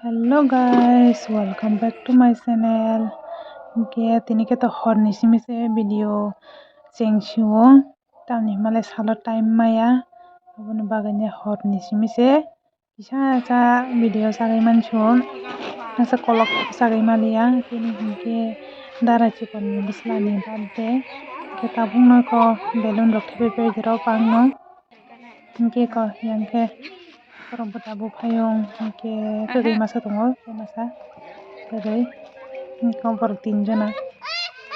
Hello guys, welcome back to my channel. Tini ke to horni simise video chengshiwo tamni male salo time maya aboni bagane horni simise isa sa video sagai mancho nasa kolok sagai malia tini ke dara chikon bislani badde ke tabung no ko belun rok pepe jero pangno ke ko yang ke Korobota bu payung ke kagay masa tungo masa kagay kompor tinjana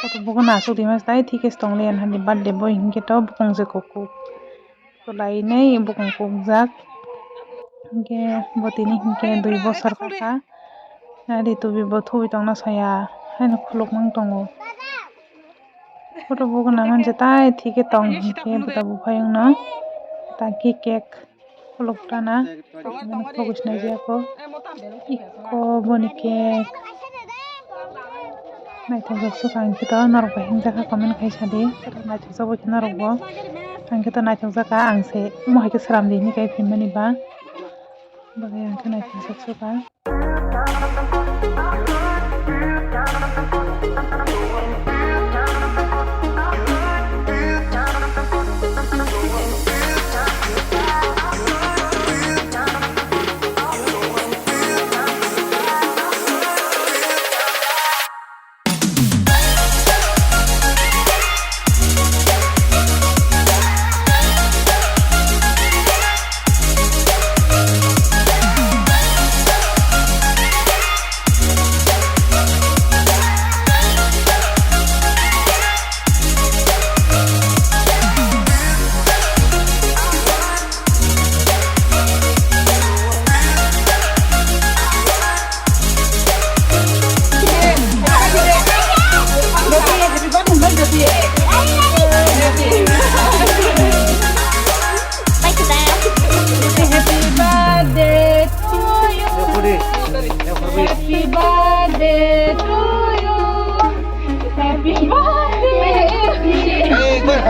koto buko naso di mas tai tikes tong lian handi birthday boy hinge to bukong je koko to lai nei bukong kokjak hinge botini hinge 2 bosor kaka nari tubi bo thubi tong na saya haino khuluk mang tongo koto buko naman je tai tike tong hinge bota bu payung no taki cake Kuluk tana, fokus na siya ko. Iko boni cake. Naitagak suka ang kita narok ba hinga ka komen kay sadi. Naitagak sa buti narok bo. Ang kita naitagak ka ang se mo hay kasram din ni kay pimani ba. Bagay ang ka naitagak suka. Happy birthday to you. Happy birthday. Hey, go.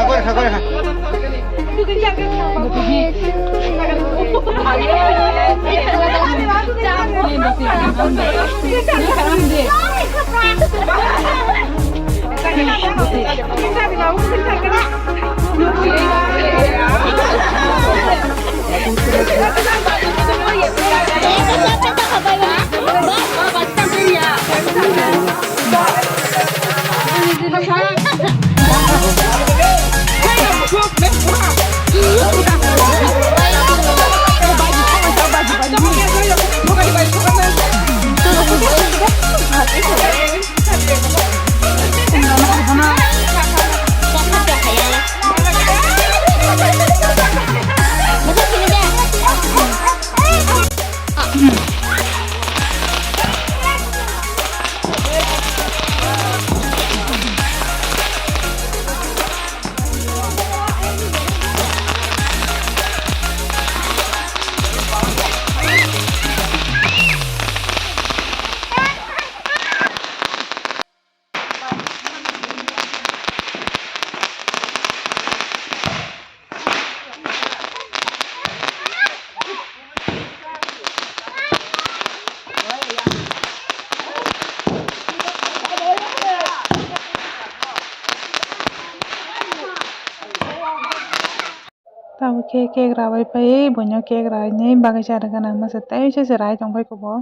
Tahu cake rawai pai bonyo cake rai nei bagai cara kana masa tai se rai tong pai ko bo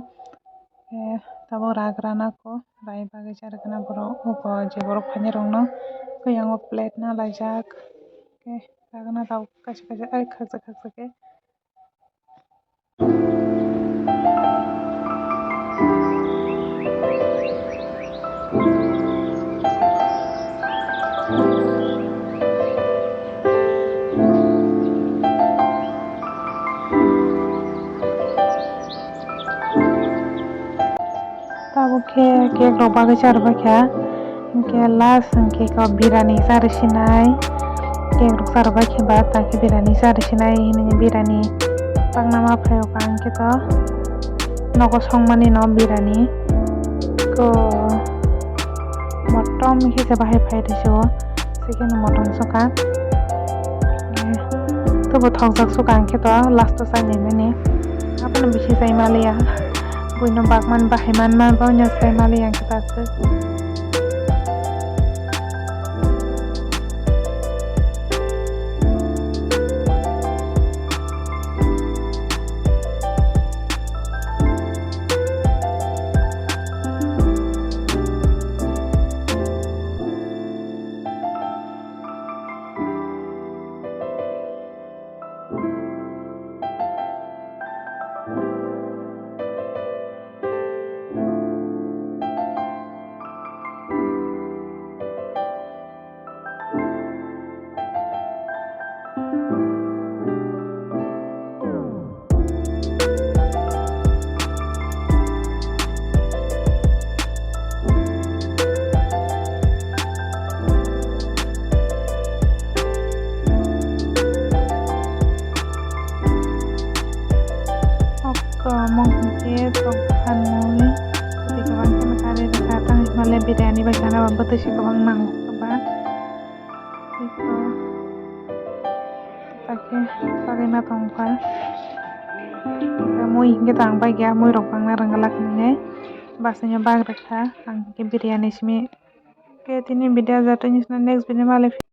tabo ragrana ko rai bagai cara kana boro ko je boro phane rong no ko yang plate na laijak ke ragna tahu kasih ai khaksa ke Tahu cake ro bagai cara bakya ke las ke ko birani sar sinai cake ro sar bakya ba ta ke birani sar sinai ni birani pang nama phayo kang ke to nogo songmani no birani ko motom hise bahai phai deso second motom soka to bo thongjak soka ang ke to last to sa ni mene apna bishi sai malia puino bagman bahiman man baunya saya mali yang ketase. Mungkin tongkan mui di kawan kami kali datang malam biryani bersama betul sih kawan nang kawan itu pakai na tongkan mui kita ang bagi mui rokang na ranggalak nih bahasanya bag rekha ang biryani sih ke tini video jatuhnya next video malam